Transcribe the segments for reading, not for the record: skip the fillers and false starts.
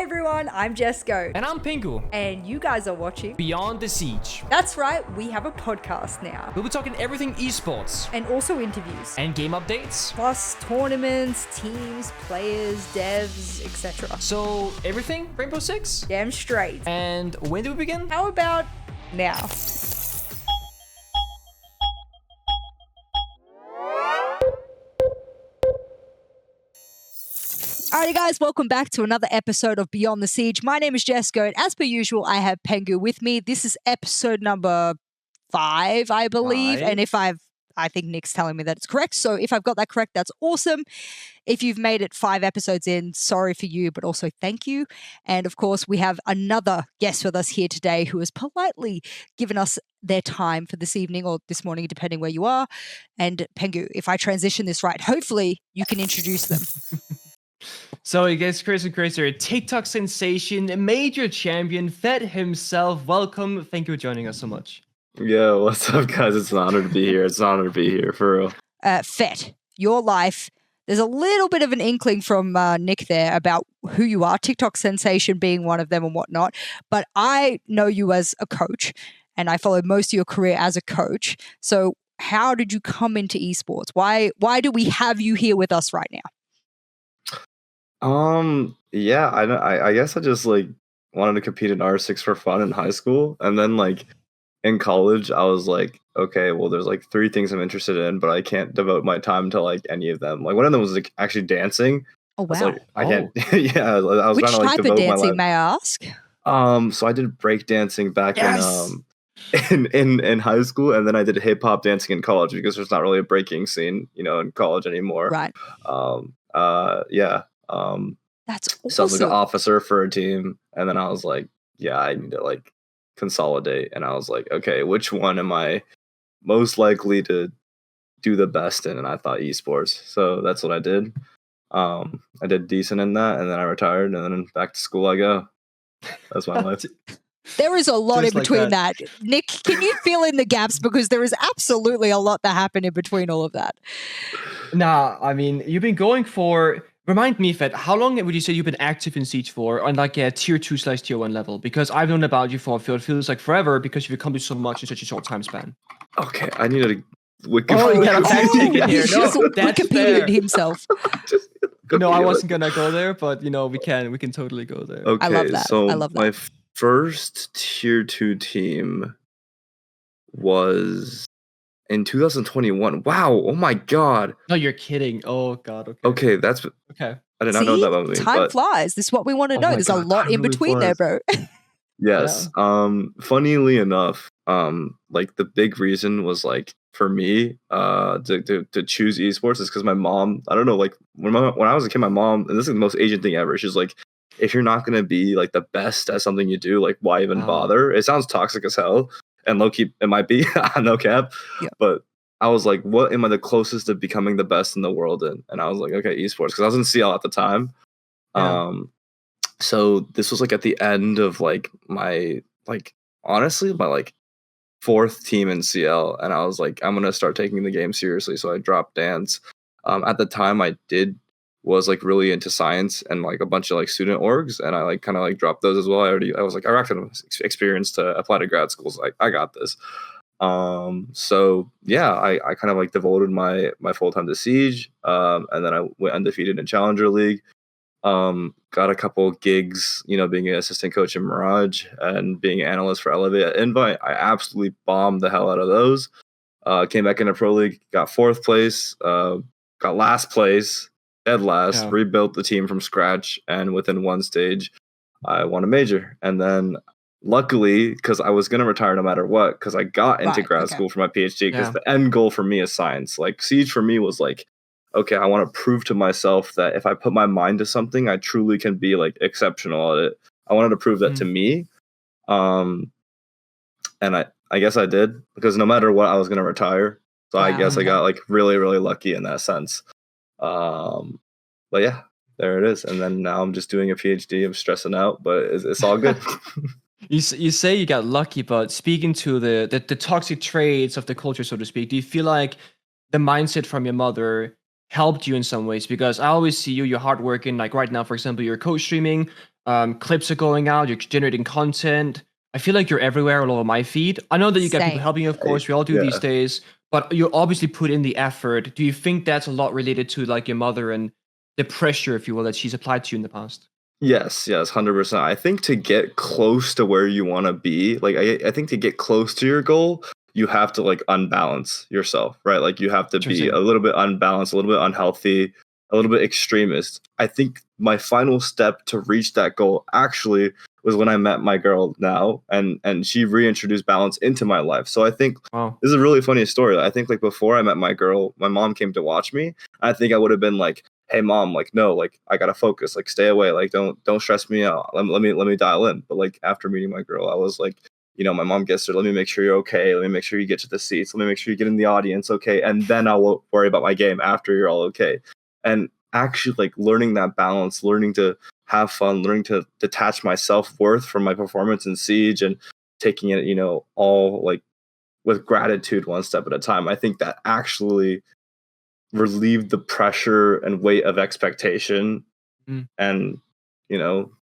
Hi everyone, I'm Jesco. And I'm Pengu. And you guys are watching Beyond the Siege. That's right, we have a podcast now. We'll be talking everything esports. And also interviews. And game updates. Plus tournaments, teams, players, devs, etc. So, everything Rainbow Six? Damn straight. And when do we begin? How about now? Alrighty guys, welcome back to another episode of Beyond the Siege. My name is Jesco, and as per usual, I have Pengu with me. This is episode number 5, I believe. And if I think Nick's telling me that it's correct. So if I've got that correct, that's awesome. If you've made it 5 episodes in, sorry for you, but also thank you. And of course, we have another guest with us here today who has politely given us their time for this evening or this morning, depending where you are. And Pengu, if I transition this right, hopefully you can introduce them. So you guys, Chris and Chris are a TikTok sensation, a major champion, Fett himself. Welcome. Thank you for joining us so much. Yeah, what's up, guys? It's an honor to be here. It's an honor to be here, for real. Fett, your life. There's a little bit of an inkling from Nick there about who you are, TikTok sensation being one of them and whatnot. But I know you as a coach, and I followed most of your career as a coach. So how did you come into esports? Why do we have you here with us right now? Yeah, I guess I just like wanted to compete in R6 for fun in high school, and then like in college, I was like, okay, well, there's like 3 things I'm interested in, but I can't devote my time to like any of them. Like one of them was like actually dancing. Oh wow! Like, I can't. Yeah, I was Which trying to like type of devote my dancing, life. may I ask? So I did break dancing back in high school, and then I did hip hop dancing in college because there's not really a breaking scene, in college anymore. Right. Yeah. That's awesome. So I was like an officer for a team, and then I was like, yeah, I need to like consolidate, and I was like, okay, which one am I most likely to do the best in? And I thought esports, so that's what I did. I did decent in that, and then I retired, and then back to school I go. That's my life. There is a lot Just in like between that. that. Nick, can you fill in the gaps? Because there is absolutely a lot that happened in between all of that. Nah, I mean, you've been going for... Remind me, Fett, how long would you say you've been active in Siege for on like a tier 2/tier 1 level? Because I've known about you for it feels like forever because you've accomplished so much in such a short time span. Okay, I need to you got a tag ticket here. He's just that's Wikipedia'd fair. himself. I wasn't gonna go there, but we can totally go there. Okay, I love that. so I love that. my first tier 2 team was in 2021. Wow! Oh my god. No, you're kidding. Oh god. Okay, that's Okay. I did not know See? that about me. Time but flies. This is what we want to Oh know. my There's a God, lot time in really between there, flies. bro. Yes. Funnily enough, like the big reason was like for me, to choose esports is because my mom. I don't know, like when I was a kid, my mom, and this is the most Asian thing ever. She's like, if you're not gonna be like the best at something you do, like why even Wow. bother? It sounds toxic as hell, and low key it might be, no cap. Yeah. But I was like, what am I the closest to becoming the best in the world in? And I was like, okay, esports, because I was in CL at the time. Yeah. So this was like at the end of like my honestly my like 4th team in CL, and I was like, I'm gonna start taking the game seriously. So I dropped dance. At the time I was like really into science and like a bunch of like student orgs, and I like kind of like dropped those as well. I was like, I racked enough experience to apply to grad schools. Like I got this. So yeah, I kind of like devoted my full time to Siege. And then I went undefeated in Challenger League. Got a couple gigs, being an assistant coach in Mirage and being an analyst for Elevate at Invite. I absolutely bombed the hell out of those. Came back into Pro League, got 4th place, got last place, dead last, Yeah. rebuilt the team from scratch, and within 1 stage, I won a major. And then luckily, because I was going to retire no matter what, because I got into Right, grad okay. school for my PhD, because Yeah. the end goal for me is science. Like Siege for me was like, okay, I want to prove to myself that if I put my mind to something, I truly can be like exceptional at it. I wanted to prove that to me. And I guess I did, because no matter what, I was going to retire. So I Wow, guess I okay. got like really, really lucky in that sense. But yeah, there it is. And then now I'm just doing a PhD. I'm stressing out, but it's all good. You say you got lucky, but speaking to the toxic traits of the culture, so to speak, do you feel like the mindset from your mother helped you in some ways? Because I always see you're hardworking. Like right now, for example, you're co-streaming. Clips are going out. You're generating content. I feel like you're everywhere all over my feed. I know that you get people helping you, of course. We all do these days. But you obviously put in the effort. Do you think that's a lot related to like your mother and the pressure, if you will, that she's applied to you in the past? Yes, 100%. I think to get close to where you want to be, like I think to get close to your goal, you have to like unbalance yourself, right? Like you have to be a little bit unbalanced, a little bit unhealthy, a little bit extremist. I think my final step to reach that goal actually was when I met my girl now, and she reintroduced balance into my life. So I think this is a really funny story. I think like before I met my girl, my mom came to watch me. I think I would have been like, hey mom, like no, like I gotta focus, like stay away, like don't stress me out. Let me dial in. But like after meeting my girl, I was like, you know, my mom gets there, let me make sure you're okay, let me make sure you get to the seats, let me make sure you get in the audience, okay, and then I'll worry about my game after you're all okay. And actually like learning that balance, learning to have fun, learning to detach my self-worth from my performance in Siege and taking it, you know, all like with gratitude one step at a time. I think that actually relieved the pressure and weight of expectation and, you know,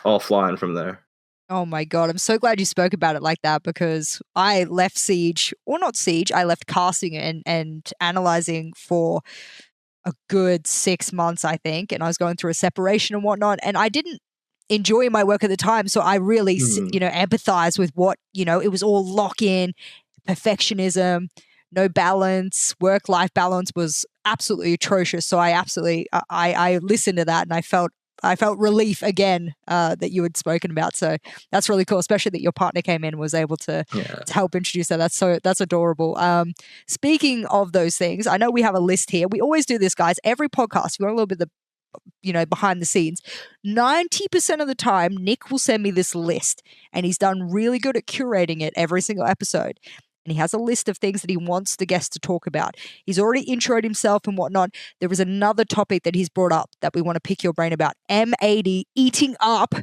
all flying from there. Oh my God, I'm so glad you spoke about it like that, because I left Siege, or not Siege, I left casting and analyzing for a good 6 months, I think, and I was going through a separation and whatnot, and I didn't enjoy my work at the time, so I really, you know, empathize with what, you know, it was all lock-in, perfectionism, no balance, work-life balance was absolutely atrocious, so I listened to that, and I felt relief again, that you had spoken about. So that's really cool, especially that your partner came in and was able to help introduce that. That's adorable. Speaking of those things, I know we have a list here. We always do this, guys. Every podcast, we want a little bit of behind the scenes. 90% of the time, Nick will send me this list, and he's done really good at curating it every single episode. And he has a list of things that he wants the guest to talk about. He's already introed himself and whatnot. There is another topic that he's brought up that we want to pick your brain about. M80 eating up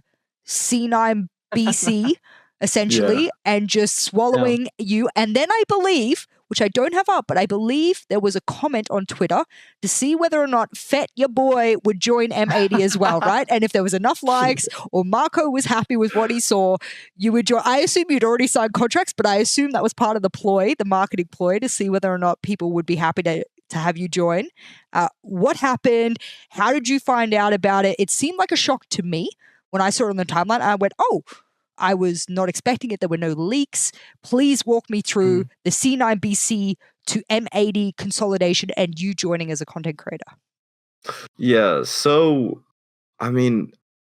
C9 BC, essentially, and just swallowing you. And then I believe, which I don't have up, but I believe there was a comment on Twitter to see whether or not Fett, your boy, would join M80 as well, right? And if there was enough likes or Marco was happy with what he saw, you would join. I assume you'd already signed contracts, but I assume that was part of the ploy, the marketing ploy, to see whether or not people would be happy to have you join. What happened? How did you find out about it? It seemed like a shock to me when I saw it on the timeline. I went, oh, I was not expecting it. There were no leaks. Please walk me through the C9BC to M80 consolidation and you joining as a content creator. Yeah, so, I mean,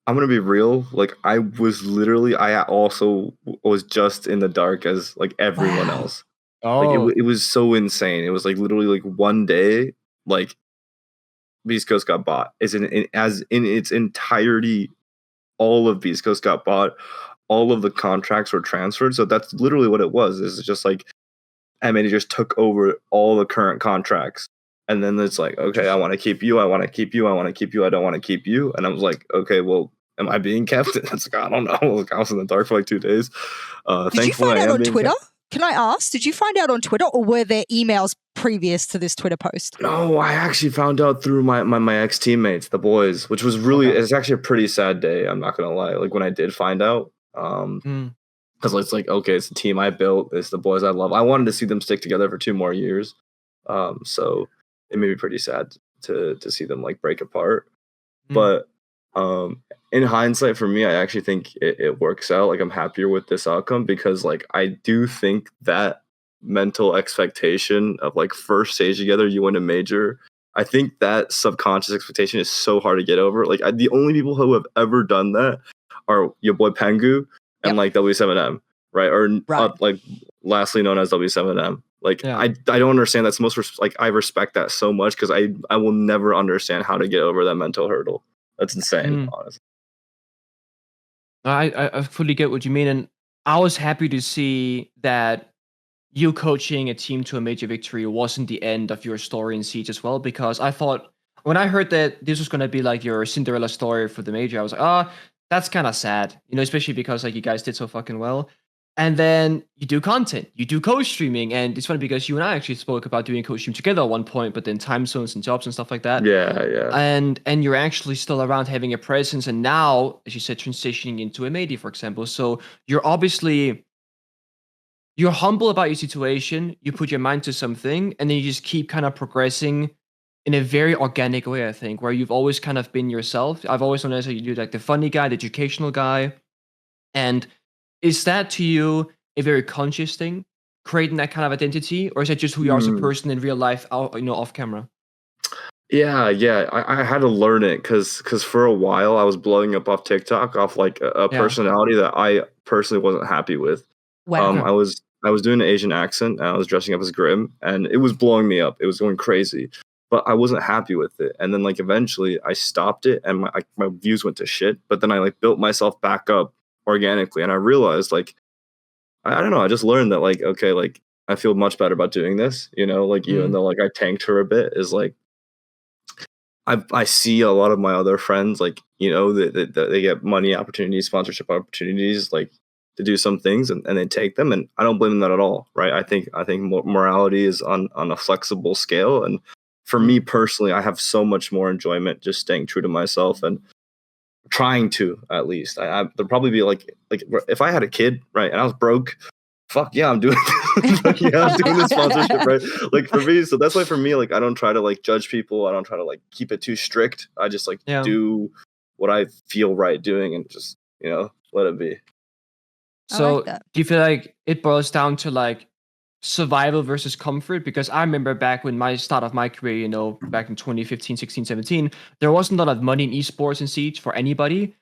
I'm going to be real. Like, I also was just in the dark as, like, everyone else. Like, it was so insane. It was, like, literally, like, one day, like, Beastcoast got bought. As in its entirety, all of Beastcoast got bought. All of the contracts were transferred. So that's literally what it was. It's just like M80 just took over all the current contracts. And then it's like, okay, I want to keep you. I want to keep you. I want to keep you. I don't want to keep you. And I was like, okay, well, am I being kept? It's like, I don't know. Like, I was in the dark for like 2 days. Did you find out on Twitter? Can I ask, did you find out on Twitter, or were there emails previous to this Twitter post? No, I actually found out through my ex-teammates, the boys, which was really, it's actually a pretty sad day. I'm not going to lie. Like when I did find out, because it's like, okay, it's the team I built, it's the boys I love. I wanted to see them stick together for 2 more years, so it made me pretty sad to see them like break apart. But in hindsight, for me, I actually think it works out. Like I'm happier with this outcome because like I do think that mental expectation of like first stage together, you win a major, I think that subconscious expectation is so hard to get over. Like the only people who have ever done that are your boy Pengu and like W7M, right? Or like lastly known as W7M. Like I don't understand. That's the most like I respect that so much because I will never understand how to get over that mental hurdle. That's insane, honestly. I fully get what you mean, and I was happy to see that you coaching a team to a major victory wasn't the end of your story in Siege as well, because I thought when I heard that this was going to be like your Cinderella story for the major, I was like, that's kind of sad, especially because like you guys did so fucking well. And then you do content, you do co-streaming, and it's funny because you and I actually spoke about doing co-stream together at one point, but then time zones and jobs and stuff like that. Yeah. And you're actually still around having a presence, and now, as you said, transitioning into MAD, for example. So you're humble about your situation, you put your mind to something, and then you just keep kind of progressing in a very organic way, I think, where you've always kind of been yourself. I've always known as you do like the funny guy, the educational guy. And is that to you a very conscious thing, creating that kind of identity, or is that just who you are as a person in real life, off camera? Yeah. I had to learn it because for a while I was blowing up off TikTok off like a personality that I personally wasn't happy with. Wow. I was doing an Asian accent and I was dressing up as Grim, and it was blowing me up. It was going crazy, but I wasn't happy with it. And then like eventually I stopped it, and my views went to shit. But then I like built myself back up organically, and I realized like I don't know. I just learned that like okay, like I feel much better about doing this. Like even though like I tanked her a bit, is like I see a lot of my other friends like they get money opportunities, sponsorship opportunities, like to do some things, and they take them, and I don't blame them that at all, right? I think morality is on a flexible scale, and for me personally, I have so much more enjoyment just staying true to myself and trying to, at least. There'll probably be like if I had a kid, right, and I was broke, fuck yeah, I'm doing I'm doing this sponsorship, right? Like for me, so that's why for me, like I don't try to like judge people. I don't try to like keep it too strict. I just like do what I feel right doing, and just let it be. So do you feel like it boils down to like survival versus comfort? Because I remember back when my start of my career, back in 2015, 16, 17, there wasn't a lot of money in esports and Siege for anybody.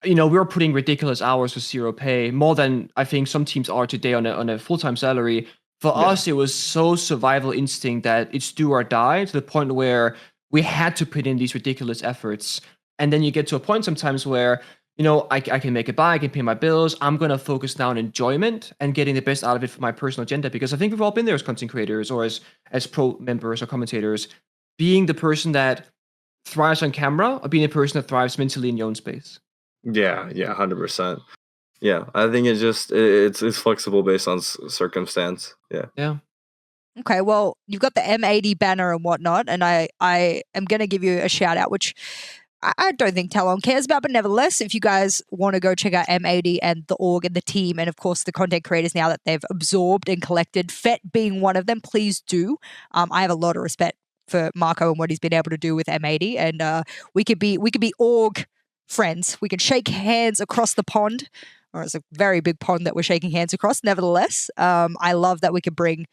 We were putting ridiculous hours for zero pay, more than I think some teams are today on a full-time salary. For us, it was so survival instinct that it's do or die, to the point where we had to put in these ridiculous efforts. And then you get to a point sometimes where I can make it by, I can pay my bills. I'm going to focus now on enjoyment and getting the best out of it for my personal agenda, because I think we've all been there as content creators or as pro members or commentators, being the person that thrives on camera or being a person that thrives mentally in your own space. Yeah, 100%. Yeah, I think it's flexible based on circumstance. Yeah. Okay, well, you've got the M80 banner and whatnot, and I am going to give you a shout out, which I don't think TALON cares about, but nevertheless, if you guys want to go check out M80 and the org and the team, and of course the content creators now that they've absorbed and collected, Fett being one of them, please do. I have a lot of respect for Marco and what he's been able to do with M80, and we could be org friends. We can shake hands across the pond, or it's a very big pond that we're shaking hands across. Nevertheless, I love that we can bring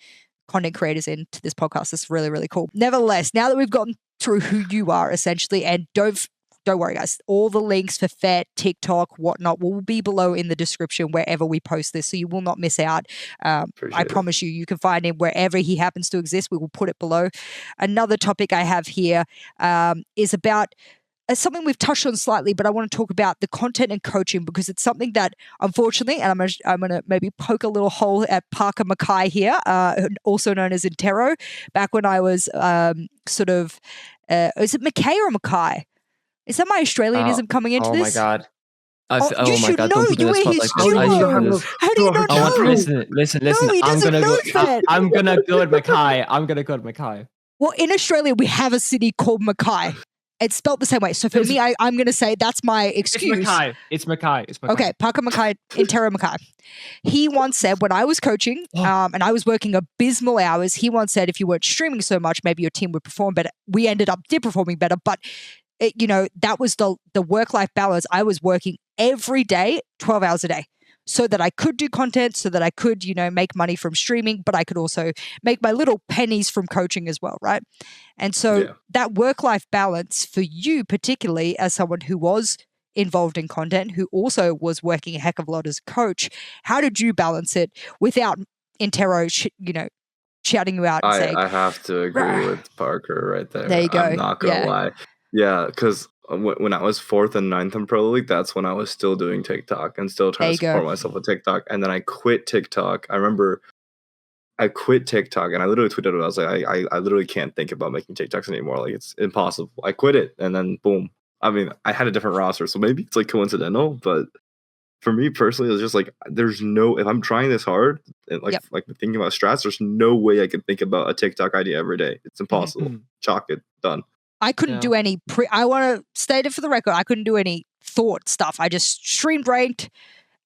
content creators into this podcast. It's really, really cool. Nevertheless, now that we've gotten through who you are essentially, and don't worry, guys. All the links for Fett, TikTok, whatnot will be below in the description wherever we post this, so you will not miss out. I promise you, you can find him wherever he happens to exist. We will put it below. Another topic I have here is about something we've touched on slightly, but I want to talk about the content and coaching, because it's something that, unfortunately, and I'm going to maybe poke a little hole at Parker Mackay here, also known as Intero. Back when I was is it Mackay or Mackay? Is that my Australianism coming into this? Oh my god! You should know. You wear his jewel. How do you not know? Listen. No, I'm gonna go at Mackay. Well, in Australia, we have a city called Mackay. It's spelled the same way. So for me, I'm going to say that's my excuse. It's Mackay. Okay, Parker Mackay, Intero Mackay. He once said, when I was coaching and I was working abysmal hours, he once said if you weren't streaming so much, maybe your team would perform better. We did performing better, but that was the work-life balance. I was working every day, 12 hours a day, so that I could do content, so that I could, make money from streaming, but I could also make my little pennies from coaching as well, right? And so that work-life balance for you, particularly as someone who was involved in content, who also was working a heck of a lot as a coach, how did you balance it without Intero, shouting you out and saying... I have to agree with Parker right there. There you go. I'm not going to lie. Yeah, because when I was 4th and 9th in Pro League, that's when I was still doing TikTok and still trying to support myself with TikTok. And then I quit TikTok. I remember I quit TikTok, and I literally tweeted it. I was like, I literally can't think about making TikToks anymore. Like, it's impossible. I quit it, and then boom. I mean, I had a different roster, so maybe it's like coincidental, but for me personally, it's just like there's no, if I'm trying this hard and like thinking about strats, there's no way I can think about a TikTok idea every day. It's impossible. Chalk it, done. I couldn't do any I want to state it for the record. I couldn't do any thought stuff. I just streamed ranked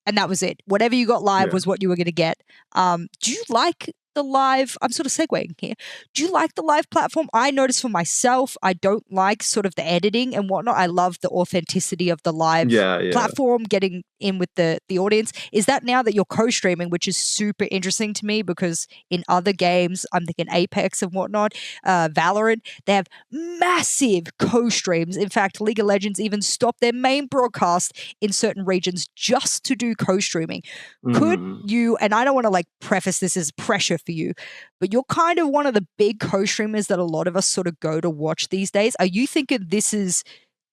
and that was it. Whatever you got live was what you were going to get. Do you like the live? I'm sort of segueing here. Do you like the live platform? I noticed for myself, I don't like sort of the editing and whatnot. I love the authenticity of the live platform, getting in with the audience. Is that now that you're co-streaming, which is super interesting to me because in other games, I'm thinking Apex and whatnot, Valorant, they have massive co-streams. In fact, League of Legends even stopped their main broadcast in certain regions just to do co-streaming. Could you, and I don't want to like preface this as pressure for you, but you're kind of one of the big co-streamers that a lot of us sort of go to watch these days. Are you thinking this is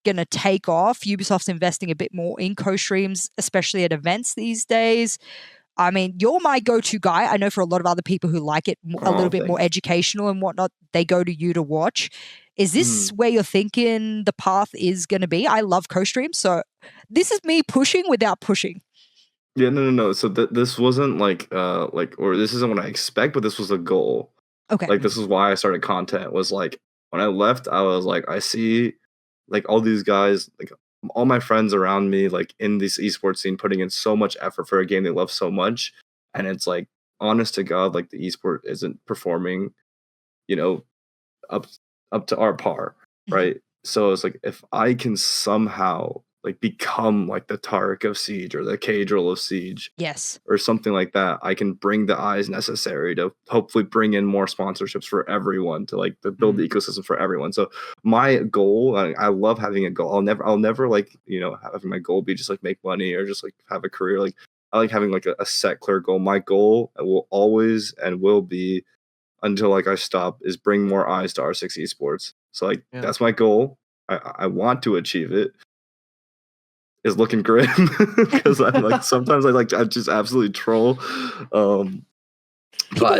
going to take off? Ubisoft's investing a bit more in co-streams, especially at events these days. I mean, you're my go-to guy. I know for a lot of other people who like it a little bit more educational and whatnot, they go to you to watch. Is this where you're thinking the path is going to be? I love co-streams, so this is me pushing without pushing. Yeah, no. So this wasn't or this isn't what I expect, but this was a goal. Okay. Like, this is why I started content, was like, when I left, I was like, I see like all these guys, like all my friends around me, like in this esports scene, putting in so much effort for a game they love so much. And it's like, honest to God, like the esport isn't performing, up to our par. Right. So it's like, if I can somehow like become like the Tarek of Siege or the Cadril of Siege, or something like that, I can bring the eyes necessary to hopefully bring in more sponsorships for everyone, to like to build the ecosystem for everyone. So my goal, I love having a goal. I'll never like having my goal be just like make money or just like have a career. Like I like having like a set clear goal. My goal will always and will be, until like I stop, is bring more eyes to R6 Esports. So like that's my goal. I want to achieve it. Is looking grim because I like sometimes I just absolutely troll. People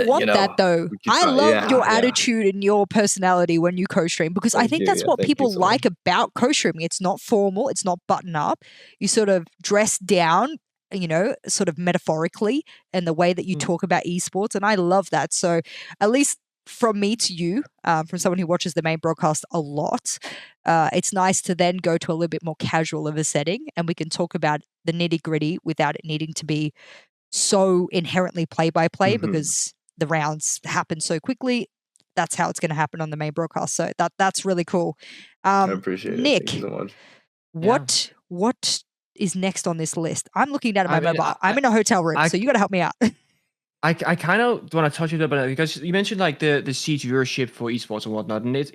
want that though. I love your attitude and your personality when you co-stream, because I think that's what people like about co-streaming. It's not formal, it's not button up. You sort of dress down, sort of metaphorically, and the way that you talk about esports, and I love that. So at least from me to you, from someone who watches the main broadcast a lot, it's nice to then go to a little bit more casual of a setting and we can talk about the nitty gritty without it needing to be so inherently play by play, because the rounds happen so quickly. That's how it's going to happen on the main broadcast. So that's really cool. I appreciate Nick, it. Thank you so much. What is next on this list? I'm looking down at my mobile. I'm in a hotel room, so you got to help me out. I kind of want to touch a little bit, because you mentioned like the Siege viewership for esports and whatnot, and it's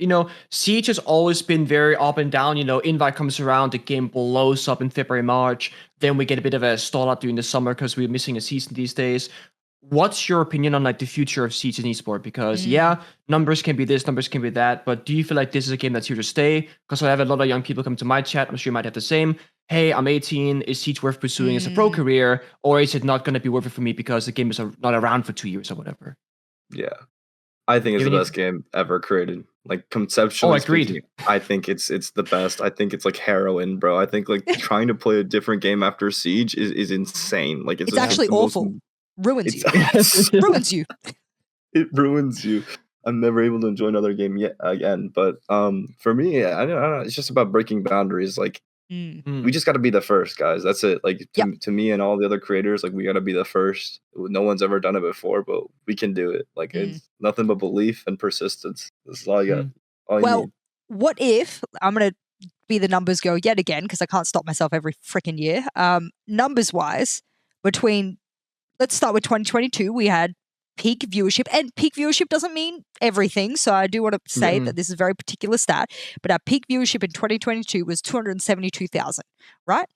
Siege has always been very up and down. Invite comes around, the game blows up in February, March, then we get a bit of a stall out during the summer because we're missing a season these days. What's your opinion on like the future of Siege and esport? Because numbers can be this, numbers can be that, but do you feel like this is a game that's here to stay? Because I have a lot of young people come to my chat. I'm sure you might have the same. Hey, I'm 18. Is Siege worth pursuing as a pro career, or is it not going to be worth it for me because the game is not around for 2 years or whatever? Yeah, I think it's the best game ever created. Like conceptually, agreed. I think it's the best. I think it's like heroin, bro. I think like trying to play a different game after Siege is insane. Like it's actually awful. Ruins you. Ruins you. It ruins you. I'm never able to enjoy another game yet again. But for me, I don't know. It's just about breaking boundaries. Like we just got to be the first, guys. That's it. Like to me and all the other creators, like we got to be the first. No one's ever done it before, but we can do it. Like it's nothing but belief and persistence. This is all you got. All you need. What if I'm gonna be the numbers girl yet again, because I can't stop myself every freaking year. Numbers wise, let's start with 2022. We had peak viewership, and peak viewership doesn't mean everything. So I do want to say that this is a very particular stat, but our peak viewership in 2022 was 272,000, right?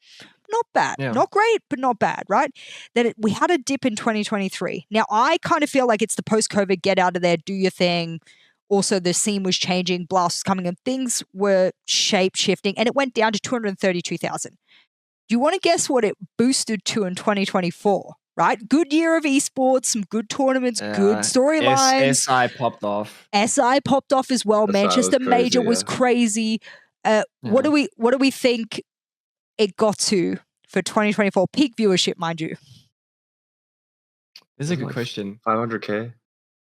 Not bad. Not great, but not bad, right? Then we had a dip in 2023. Now, I kind of feel like it's the post-COVID, get out of there, do your thing. Also, the scene was changing, Blast was coming in, things were shape-shifting, and it went down to 232,000. Do you want to guess what it boosted to in 2024? Right? Good year of esports, some good tournaments, good storylines. SI popped off. SI popped off as well. Manchester Major was crazy. What do we think it got to for 2024 peak viewership, mind you? This is a good question. 500K.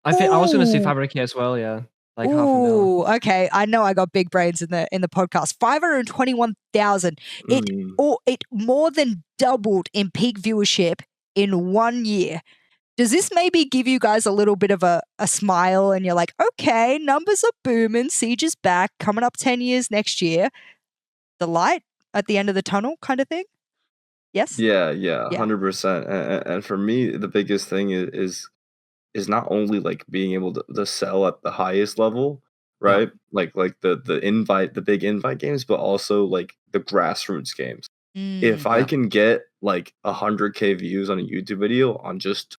I was gonna say Ooh. 500K as well. Yeah, like half a mil. Ooh, okay. I know I got big brains in the podcast. 521,000. It more than doubled in peak viewership in 1 year. Does this maybe give you guys a little bit of a smile and you're like, okay, numbers are booming, Siege is back, coming up 10 years next year. The light at the end of the tunnel kind of thing? Yes? Yeah, 100%. And for me, the biggest thing is not only like being able to sell at the highest level, right? Like the big invite games, but also like the grassroots games. If I can get like 100K views on a YouTube video on just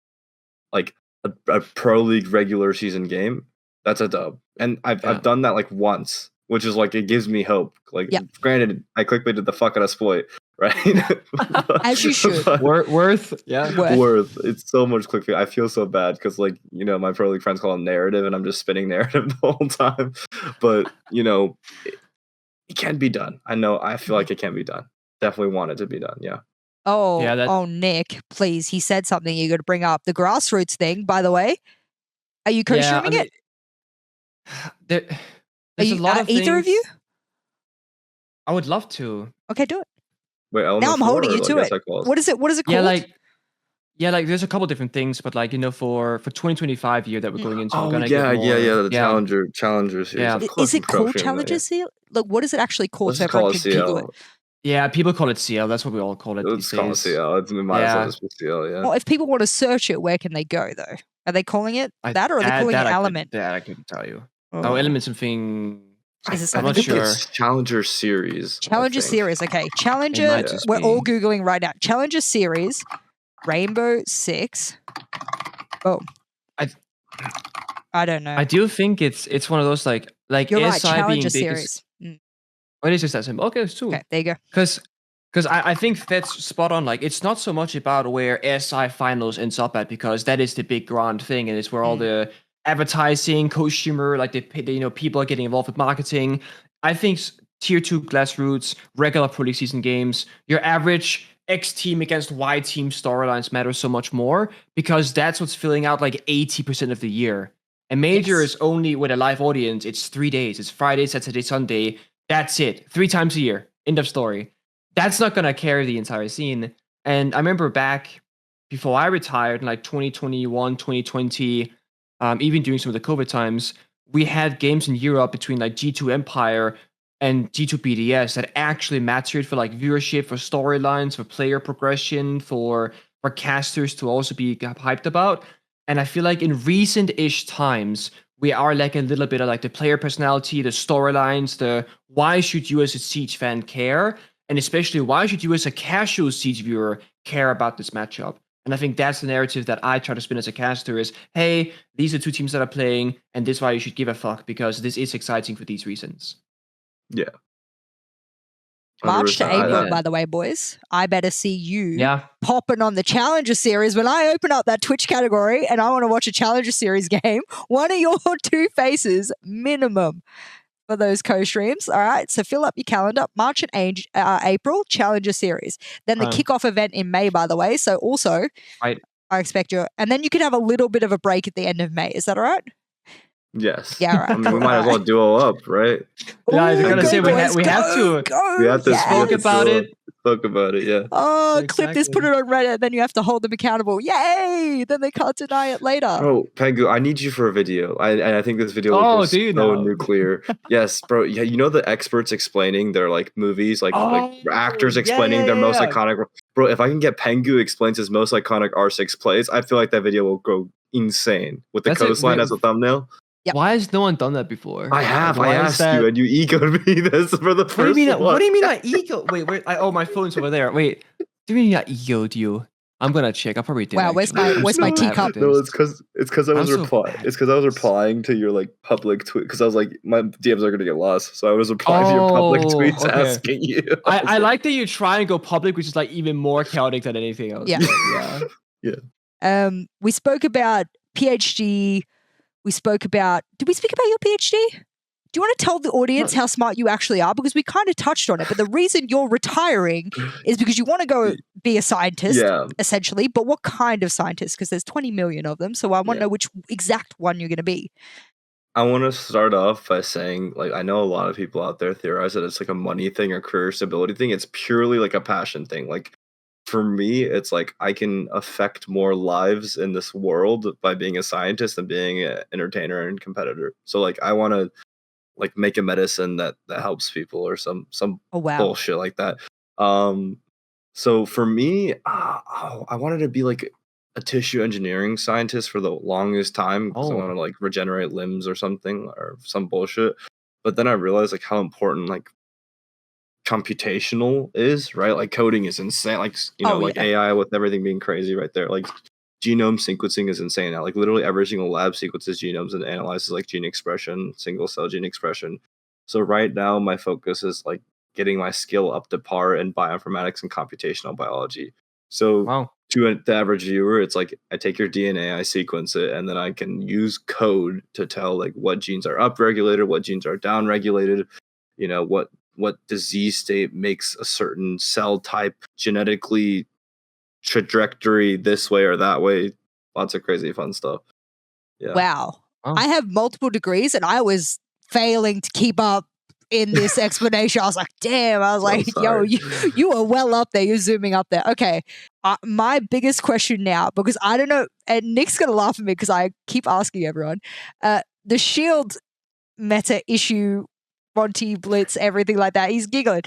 like a pro league regular season game, that's a dub. And I've done that like once, which is like it gives me hope. Like granted, I clickbaited the fuck out of Sploit, right? As you should. Worth. It's so much clickbait. I feel so bad because like, you know, my pro league friends call it narrative and I'm just spinning narrative the whole time. But you know, it can be done. I feel like it can be done. Definitely want it to be done. Yeah. Oh, Nick, please. He said something you got to bring up. The grassroots thing, by the way. Are you co-streaming it? There's a lot of either of you? I would love to. Okay, do it. Wait, now I'm holding you to it. What is it called? Yeah, like there's a couple different things, but like, you know, for 2025 year that we're going into, the Challenger series. Yeah. Is it called Challenger CL? Like, what is it actually called? So everyone can Google it. Yeah, people call it CL. That's what we all call it. It's called CL. It's CL. Yeah. Well, if people want to search it, where can they go though? Are they calling it that, or are they calling it Element? That I couldn't tell you. Oh, Element something. I'm not sure. It's Challenger Series. Challenger Series. Okay, Challenger. We're all googling right now. Challenger Series, Rainbow Six. Oh, I don't know. I do think it's one of those like you're right. SI Challenger being big Series. It is just that simple. Okay, it's true. Okay, there you go. Because I think Fett's spot on. Like, it's not so much about where SI finals ends up at, because that is the big grand thing, and it's where all the advertising, consumer, like people are getting involved with marketing. I think tier 2 grassroots, regular pro league season games, your average X team against Y team storylines matter so much more, because that's what's filling out like 80% of the year. And major is only with a live audience. It's 3 days. It's Friday, Saturday, Sunday. That's it. 3 times a year. End of story. That's not going to carry the entire scene. And I remember back before I retired in like 2021, 2020, even during some of the COVID times, we had games in Europe between like G2 Empire and G2 BDS that actually mattered for like viewership, for storylines, for player progression, for casters to also be hyped about. And I feel like in recent-ish times, we are like a little bit of like the player personality, the storylines, the why should you as a Siege fan care? And especially why should you as a casual Siege viewer care about this matchup? And I think that's the narrative that I try to spin as a caster is, hey, these are 2 teams that are playing, and this is why you should give a fuck, because this is exciting for these reasons. Yeah. March to April, by the way, boys. I better see you popping on the Challenger Series when I open up that Twitch category and I want to watch a Challenger Series game. One of your 2 faces minimum for those co-streams. All right, so fill up your calendar. March and April, Challenger Series. Then the kickoff event in May, by the way. So also, I expect you. And then you can have a little bit of a break at the end of May. Is that all right? Yes. Yeah, right. I mean, we might as well duo up, right? Yeah, I was gonna say we have to. We have to spoke about it. Spoke about it, yeah. Oh, exactly. Clip this, put it on Reddit, then you have to hold them accountable. Yay! Then they can't deny it later. Bro, Pengu, I need you for a video. I think this video will go so nuclear. Yes, bro. Yeah, you know the experts explaining their like movies, like actors explaining their most iconic. Bro, if I can get Pengu explains his most iconic R6 plays, I feel like that video will go insane with the coastline as a thumbnail. Yep. Why has no one done that before? I have. I asked you, and you egoed me this for the first one. What do you mean I ego? Wait. My phone's over there. Wait. Do you mean I egoed you? I'm gonna check. I probably did. Wow. Where's my teacup? No, it's because I was replying. It's because I was replying to your like public tweet. Because I was like, my DMs are gonna get lost, so I was replying to your public tweets asking you. I like that you try and go public, which is like even more chaotic than anything else. Yeah. We spoke about PhD. We spoke about. Did we speak about your PhD? Do you want to tell the audience how smart you actually are? Because we kind of touched on it, but the reason you're retiring is because you want to go be a scientist, essentially. But what kind of scientist? Because there's 20 million of them. So I want to know which exact one you're going to be. I want to start off by saying, like, I know a lot of people out there theorize that it's like a money thing or career stability thing. It's purely like a passion thing. Like, for me, it's like I can affect more lives in this world by being a scientist than being an entertainer and competitor. So, like, I want to like make a medicine that helps people or some bullshit like that. So for me, I wanted to be like a tissue engineering scientist for the longest time because I want to like regenerate limbs or something or some bullshit. But then I realized like how important like computational is, right? Like coding is insane. Like, you know, like AI with everything being crazy right there. Like genome sequencing is insane now. Like literally every single lab sequences genomes and analyzes like gene expression, single cell gene expression. So right now my focus is like getting my skill up to par in bioinformatics and computational biology. So to the average viewer, it's like I take your DNA, I sequence it, and then I can use code to tell like what genes are upregulated, what genes are downregulated, you know, what disease state makes a certain cell type genetically trajectory this way or that way. Lots of crazy fun stuff. Yeah. Wow. I have multiple degrees and I was failing to keep up in this explanation. I was like, damn. I was like, yo, you are well up there. You're zooming up there. Okay. My biggest question now, because I don't know, and Nick's going to laugh at me because I keep asking everyone, the shield meta issue, Monty, Blitz, everything like that. He's giggling.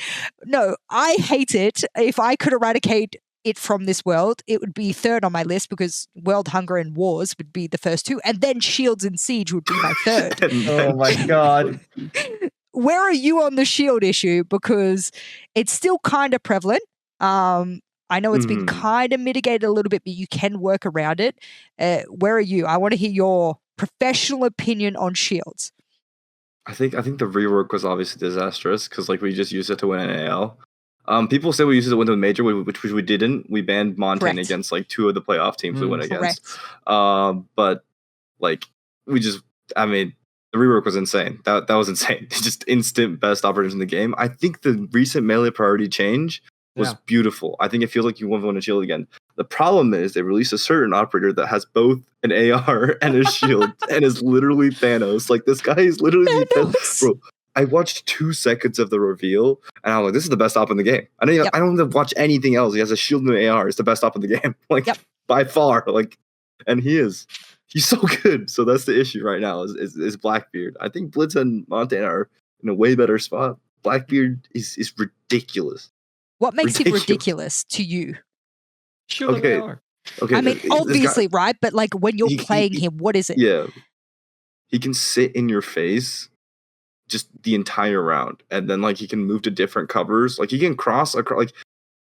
No, I hate it. If I could eradicate it from this world, it would be third on my list because World Hunger and Wars would be the first two, and then Shields and Siege would be my third. Oh my god. Where are you on the shield issue? Because it's still kind of prevalent. I know it's been kind of mitigated a little bit, but you can work around it. Where are you? I want to hear your professional opinion on shields. I think the rework was obviously disastrous because like we just used it to win an AL. People say we used it to win the major, which we didn't. We banned Montaigne against like two of the playoff teams we went against. But like I mean, the rework was insane. That was insane. Just instant best operators in the game. I think the recent melee priority change was beautiful. I think it feels like you want to win a shield again. The problem is they released a certain operator that has both an AR and a shield and is literally Thanos. Like this guy is literally Thanos. Bro, I watched 2 seconds of the reveal and I'm like, this is the best op in the game. I don't have to watch anything else. He has a shield and an AR. It's the best op in the game. Like by far. Like, and he's so good. So that's the issue right now is Blackbeard. I think Blitz and Montaigne are in a way better spot. Blackbeard is ridiculous. What makes him ridiculous to you? Okay. I mean, obviously, right? But like when you're playing him, what is it? Yeah. He can sit in your face just the entire round. And then like he can move to different covers. Like he can cross across, like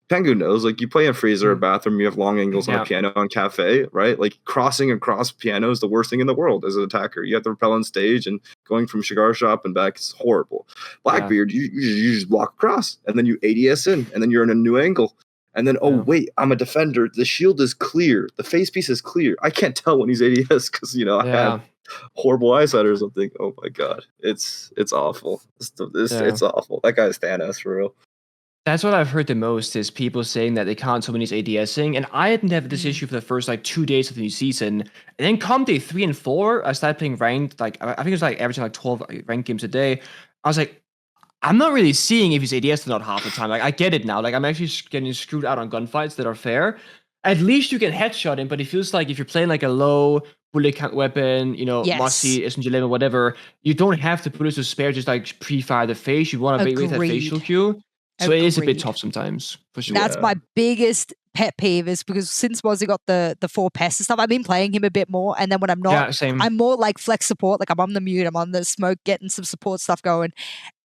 Pengu knows, like you play in freezer or bathroom, you have long angles on a piano on cafe, right? Like crossing across piano is the worst thing in the world as an attacker. You have to repel on stage and going from cigar shop and back is horrible. Blackbeard, you just walk across and then you ADS in and then you're in a new angle. And then, wait, I'm a defender. The shield is clear. The face piece is clear. I can't tell when he's ADS because, you know, I have horrible eyesight or something. Oh my God. It's awful. It's awful. That guy's Thanos for real. That's what I've heard the most is people saying that they can't tell when he's ADSing. And I didn't have this issue for the first like 2 days of the new season. And then come day 3 and 4, I started playing ranked. Like I think it was like averaging like 12 ranked games a day. I was like, I'm not really seeing if he's ADS or not half the time. Like I get it now. Like I'm actually getting screwed out on gunfights that are fair. At least you can headshot him, but it feels like if you're playing like a low bullet count weapon, you know, Moxie, SMG11, whatever, you don't have to put it to spare, just like pre-fire the face. You want to wait with that facial cue. So it is a bit tough sometimes, for sure. That's my biggest pet peeve is because since Mozzie got the 4 pests and stuff, I've been playing him a bit more. And then when I'm not, I'm more like flex support. Like I'm on the mute, I'm on the smoke, getting some support stuff going.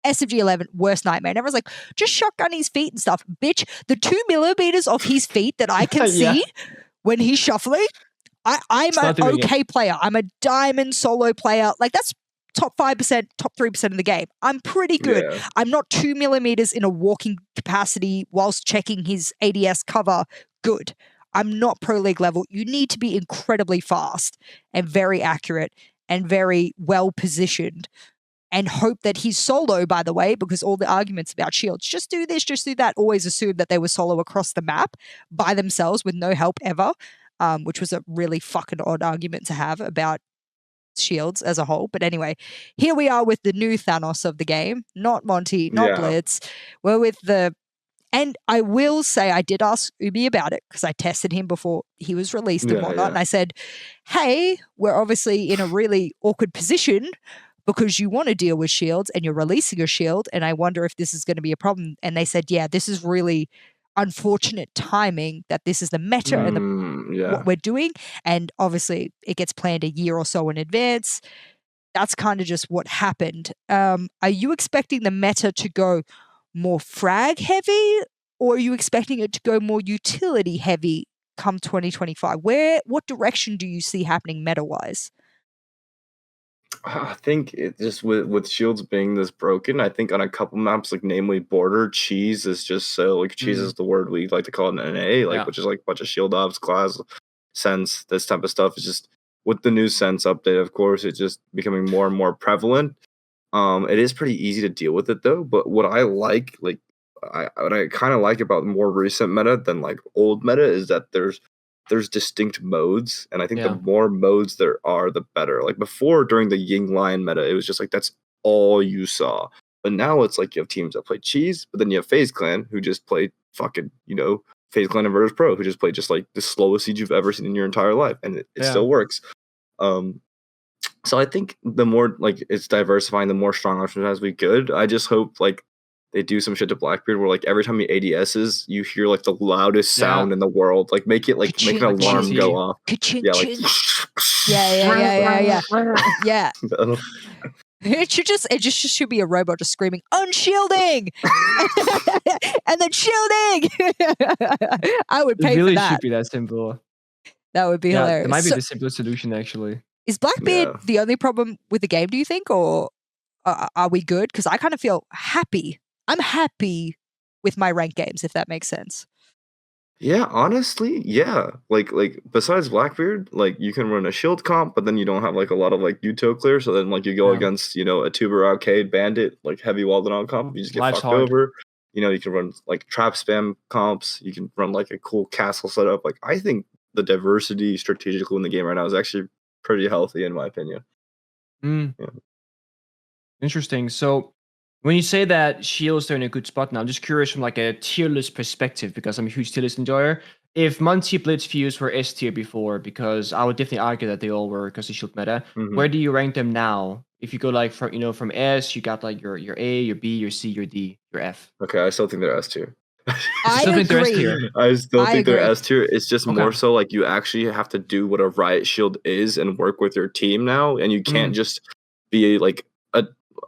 SMG11, worst nightmare. And everyone's like, just shotgun his feet and stuff. Bitch, the 2 millimeters of his feet that I can see when he's shuffling, I'm an okay player. I'm a diamond solo player. Like that's top 5%, top 3% of the game. I'm pretty good. Yeah. I'm not 2 millimeters in a walking capacity whilst checking his ADS cover. Good. I'm not pro league level. You need to be incredibly fast and very accurate and very well positioned and hope that he's solo, by the way, because all the arguments about shields, just do this, just do that, always assumed that they were solo across the map by themselves with no help ever, which was a really fucking odd argument to have about shields as a whole. But anyway, here we are with the new Thanos of the game, not Monty, not Blitz. We're with the, and I will say I did ask Ubi about it because I tested him before he was released and whatnot. And I said, hey, we're obviously in a really awkward position because you want to deal with shields and you're releasing a shield. And I wonder if this is going to be a problem. And they said, yeah, this is really unfortunate timing that this is the meta and what we're doing. And obviously it gets planned a year or so in advance. That's kind of just what happened. Are you expecting the meta to go more frag heavy, or are you expecting it to go more utility heavy come 2025? What direction do you see happening meta wise? I think it just with shields being this broken, I think on a couple maps, like namely border, cheese is just so like cheese is the word we like to call it in NA, like which is like a bunch of shield ops, class, sense, this type of stuff. Is just with the new sense update, of course, it's just becoming more and more prevalent. It is pretty easy to deal with it though. But what I like what I kind of like about more recent meta than like old meta is that there's distinct modes, and I think the more modes there are, the better. Like before, during the Ying Lion meta, it was just like that's all you saw. But now it's like you have teams that play cheese, but then you have FaZe Clan who just play fucking, FaZe Clan and Virtus Pro who just play just like the slowest siege you've ever seen in your entire life, and it still works. So I think the more like it's diversifying, the more strong options has be good. I just hope like they do some shit to Blackbeard where like every time he ADSs, you hear like the loudest sound in the world. Like make it like make an alarm go off. Yeah, like yeah. It just should be a robot just screaming unshielding and then shielding. I would pay for that. Should be that simple. That would be hilarious. It might be the simplest solution actually. Is Blackbeard the only problem with the game, do you think, or are we good? Because I kind of feel happy. I'm happy with my ranked games, if that makes sense. Yeah, honestly, yeah. Like besides Blackbeard, like you can run a shield comp, but then you don't have like a lot of like util clear. So then like you go against a tuber arcade bandit like heavy walled on comp, you just get fucked over. You can run like trap spam comps. You can run like a cool castle setup. Like I think the diversity strategically in the game right now is actually pretty healthy in my opinion. Interesting. So when you say that shields are in a good spot now, I'm just curious from like a tier list perspective, because I'm a huge tier list enjoyer. If Monty, Blitz, Fuse were S tier before, because I would definitely argue that they all were because of shield meta. Where do you rank them now? If you go like from S, you got like your A, your B, your C, your D, your F. Okay, I still think they're S tier. I still think they're S tier. I still think they're S tier. It's just more so like you actually have to do what a riot shield is and work with your team now, and you can't just be like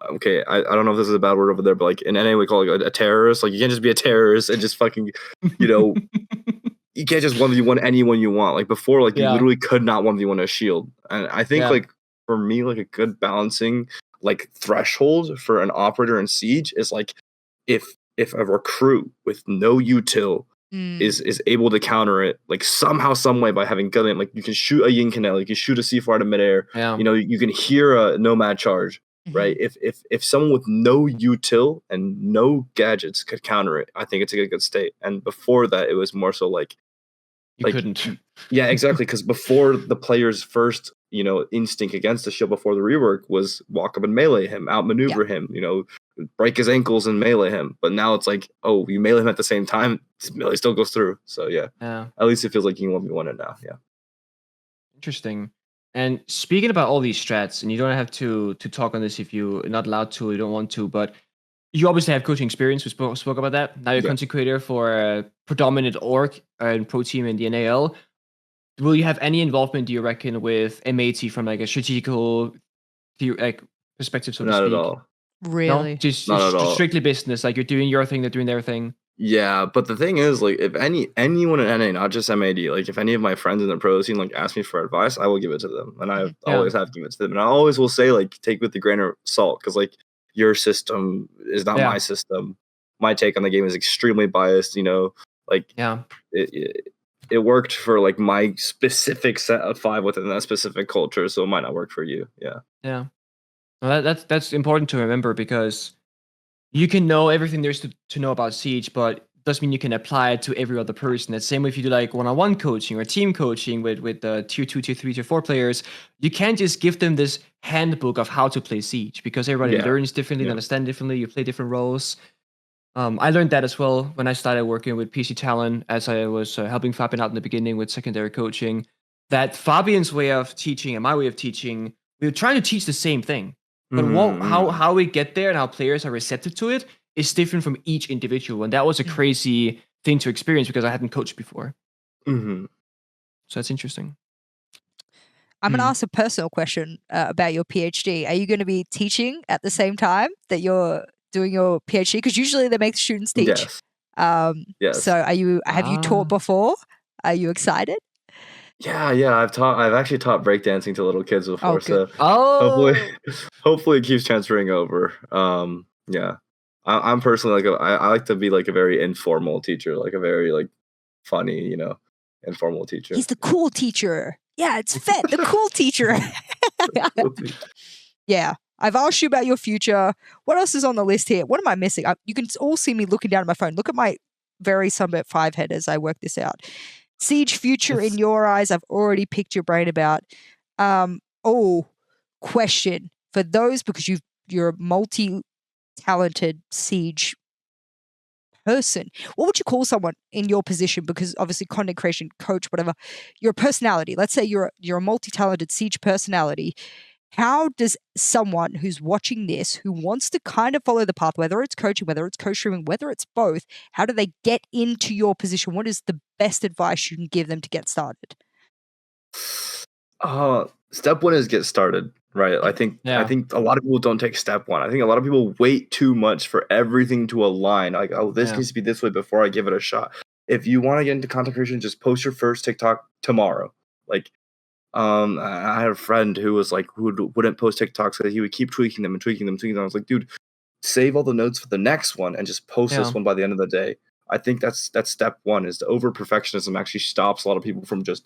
okay, I don't know if this is a bad word over there, but like in NA we call it a terrorist. Like you can't just be a terrorist and just fucking, you can't just 1v1 anyone you want. Like before, like you literally could not 1v1 a shield. And I think like for me, like a good balancing like threshold for an operator in Siege is like if a recruit with no util is able to counter it like somehow, some way by having gun in, like you can shoot a Yin Canal, you can shoot a C4 out of midair. You can hear a nomad charge. Right, if someone with no util and no gadgets could counter it, I think it's a good state. And before that, it was more so like you couldn't. Yeah, exactly. Because before the player's first, instinct against the shield before the rework was walk up and melee him, outmaneuver him, break his ankles and melee him. But now it's like, oh, you melee him at the same time, melee still goes through. So yeah, at least it feels like you can 1v1 it now. Yeah, interesting. And speaking about all these strats, and you don't have to talk on this if you're not allowed to, you don't want to, but you obviously have coaching experience. We spoke about that. Now you're content creator for a predominant org and pro team in the NAL. Will you have any involvement, do you reckon, with MAT from like a strategical perspective, so to speak? Not at all. Really? No? Just at all. Strictly business. Like you're doing your thing, they're doing their thing. Yeah, but the thing is, like, if anyone in NA, not just MAD, like, if any of my friends in the pro scene, like, ask me for advice, I will give it to them. And I always have given it to them. And I always will say, like, take with a grain of salt, because, like, your system is not my system. My take on the game is extremely biased, like, it worked for, like, my specific set of 5 within that specific culture, so it might not work for you. Yeah. Well, that's important to remember because you can know everything there's to know about Siege, but doesn't mean you can apply it to every other person. The same way if you do like one-on-one coaching or team coaching with tier 2, tier 3, tier 4 players, you can't just give them this handbook of how to play Siege because everybody learns differently, understand differently, you play different roles. I learned that as well when I started working with PC TALON, as I was helping Fabian out in the beginning with secondary coaching, that Fabian's way of teaching and my way of teaching, we were trying to teach the same thing. But how we get there and how players are receptive to it is different from each individual. And that was a crazy thing to experience because I hadn't coached before. Mm-hmm. So that's interesting. I'm going to ask a personal question about your PhD. Are you going to be teaching at the same time that you're doing your PhD? Because usually they make the students teach. Yes. Yes. So have you taught before? Are you excited? Yeah. I've actually taught breakdancing to little kids before. Good. So hopefully it keeps transferring over. Yeah. I'm personally like I like to be like a very informal teacher, like a very like funny, informal teacher. He's the cool teacher. Yeah, it's Fett, the cool teacher. Yeah. I've asked you about your future. What else is on the list here? What am I missing? You can all see me looking down at my phone. Look at my very Sunbird 5 head as I work this out. Siege future in your eyes, I've already picked your brain about. Question for those, because you're a multi-talented Siege person. What would you call someone in your position? Because obviously content creation, coach, whatever, your personality. Let's say you're a multi-talented Siege personality. How does someone who's watching this, who wants to kind of follow the path, whether it's coaching, whether it's co-streaming, whether it's both, how do they get into your position? What is the best advice you can give them to get started? Step one is get started, right? I think a lot of people don't take step one. I think a lot of people wait too much for everything to align. Like, this needs to be this way before I give it a shot. If you want to get into content creation, just post your first TikTok tomorrow. Like, I had a friend who was like, who wouldn't post TikToks, so he would keep tweaking them. I was like, dude, save all the notes for the next one and just post this one by the end of the day. I think that's step one. Is the over perfectionism actually stops a lot of people from just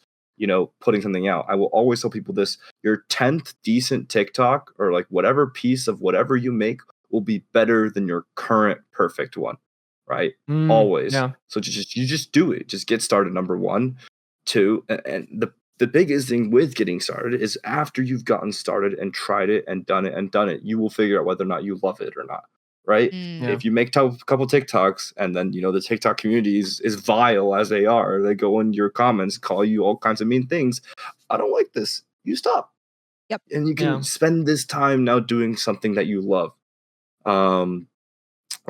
putting something out. I will always tell people this: your 10th decent TikTok or like whatever piece of whatever you make will be better than your current perfect one, right? Always. Yeah. So you just do it. Just get started. Number 1, 2, and the biggest thing with getting started is after you've gotten started and tried it and done it, you will figure out whether or not you love it or not, right? If you make a couple TikToks and then, the TikTok community is vile as they are, they go in your comments, call you all kinds of mean things. I don't like this. You stop. Yep. And you can spend this time now doing something that you love, or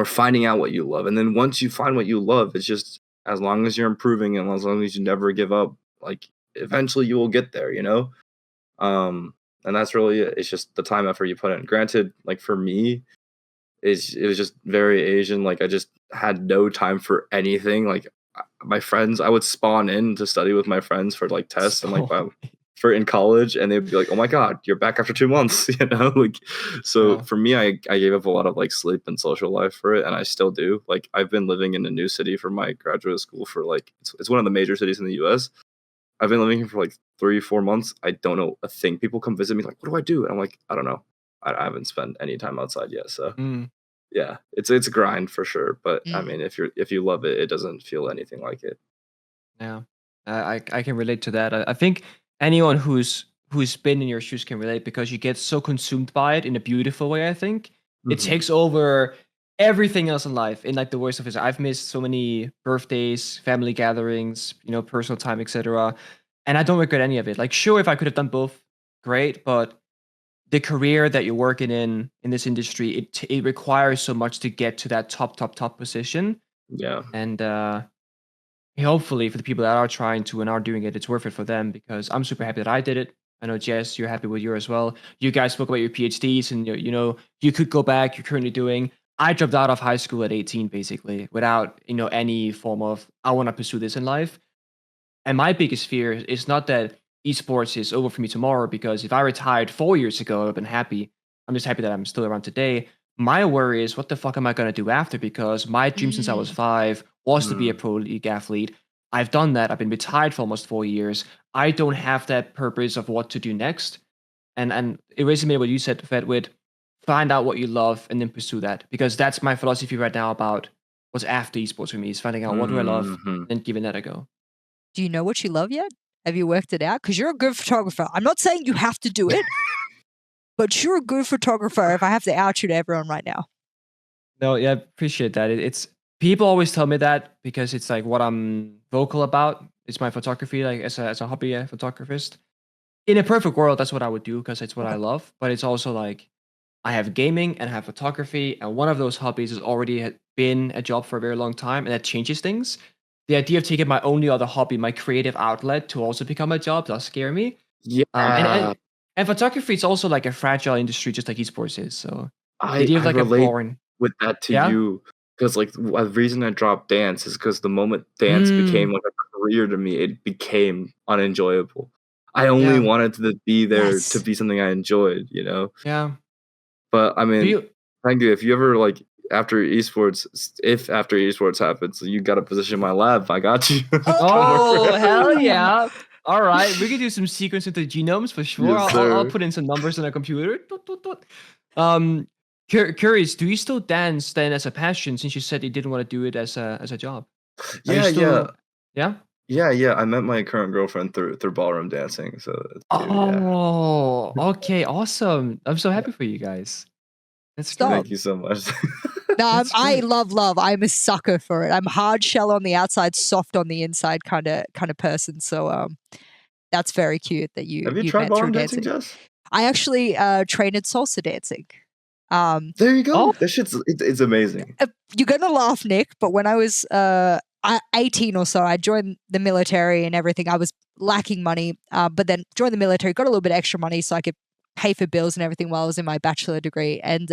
finding out what you love. And then once you find what you love, it's just, as long as you're improving and as long as you never give up, like, eventually you will get there, and that's really it. It's just the time effort you put in. Granted, like for me, it was just very Asian. Like I just had no time for anything. Like my friends, I would spawn in to study with my friends for like tests and like for in college, and they'd be like, "Oh my god, you're back after 2 months," like. So for me, I gave up a lot of like sleep and social life for it, and I still do. Like I've been living in a new city for my graduate school for like it's one of the major cities in the U.S. I've been living here for like 3-4 months. I don't know a thing. People come visit me like, "What do I do?" And I'm like, "I don't know. I haven't spent any time outside yet." So yeah, it's a grind for sure. But I mean, if you love it, it doesn't feel anything like it. Yeah, I can relate to that. I think anyone who's been in your shoes can relate because you get so consumed by it in a beautiful way. I think it takes over everything else in life in like the worst of it. I've missed so many birthdays, family gatherings, personal time, etc. And I don't regret any of it. Like, sure, if I could have done both, great. But the career that you're working in this industry, it requires so much to get to that top position. Yeah. And hopefully for the people that are trying to and are doing it, it's worth it for them because I'm super happy that I did it. I know, Jess, you're happy with yours as well. You guys spoke about your PhDs and, you could go back, you're currently doing. I dropped out of high school at 18, basically, without, any form of, I want to pursue this in life. And my biggest fear is not that esports is over for me tomorrow, because if I retired 4 years ago, I've been happy. I'm just happy that I'm still around today. My worry is, what the fuck am I going to do after? Because my dream since I was 5 was to be a pro league athlete. I've done that. I've been retired for almost 4 years. I don't have that purpose of what to do next. And it resonated what you said, Fett, with find out what you love and then pursue that, because that's my philosophy right now about what's after esports for me, is finding out what do I love and giving that a go. Do you know what you love yet? Have you worked it out? Because you're a good photographer. I'm not saying you have to do it, but you're a good photographer if I have to out you to everyone right now. No, yeah, I appreciate that. It's people always tell me that because it's like what I'm vocal about. It's my photography, like as a hobby photographist. In a perfect world, that's what I would do because it's what I love. But it's also like I have gaming and I have photography, and one of those hobbies has already been a job for a very long time, and that changes things. The idea of taking my only other hobby, my creative outlet, to also become a job does scare me. Yeah. And photography is also like a fragile industry, just like esports is. So the I idea of like relate a boring with that to Yeah? you because like the reason I dropped dance is because the moment dance became like a career to me, it became unenjoyable. I only wanted to be there to be something I enjoyed, you know? Yeah. But I mean, you- thank you. If you ever like after esports happens, you got to position my lab. I got you. Oh, hell yeah. All right, we can do some sequence into genomes for sure. Yes, I'll sir. put in some numbers on a computer. Curious, do you still dance then as a passion, since you said you didn't want to do it as a job? Yeah. Yeah? Yeah. I met my current girlfriend through ballroom dancing. So it's cute, yeah. Oh, okay, awesome. I'm so happy for you guys. That's Stop. great. Thank you so much. No, That's I great. love. I'm a sucker for it. I'm hard shell on the outside, soft on the inside kind of person. So that's very cute that you Have you met tried through ballroom dancing, dancing. Jess? I actually trained at salsa dancing. There you go. Oh. That shit's it's amazing. You're gonna laugh, Nick, but when I was 18 or so, I joined the military and everything. I was lacking money, but then joined the military, got a little bit extra money so I could pay for bills and everything while I was in my bachelor degree. And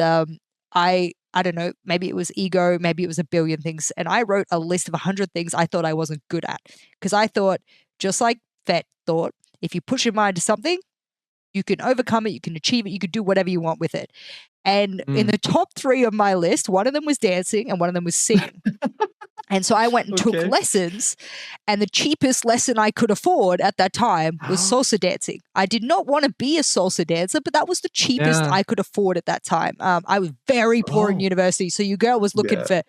I don't know, maybe it was ego, maybe it was a billion things. And I wrote a list of 100 things I thought I wasn't good at. Because I thought, just like Fett thought, if you push your mind to something, you can overcome it, you can achieve it, you can do whatever you want with it. And in the top 3 of my list, one of them was dancing and one of them was singing. And so I went and took lessons, and the cheapest lesson I could afford at that time was salsa dancing. I did not want to be a salsa dancer, but that was the cheapest I could afford at that time. I was very poor in university, so your girl was looking for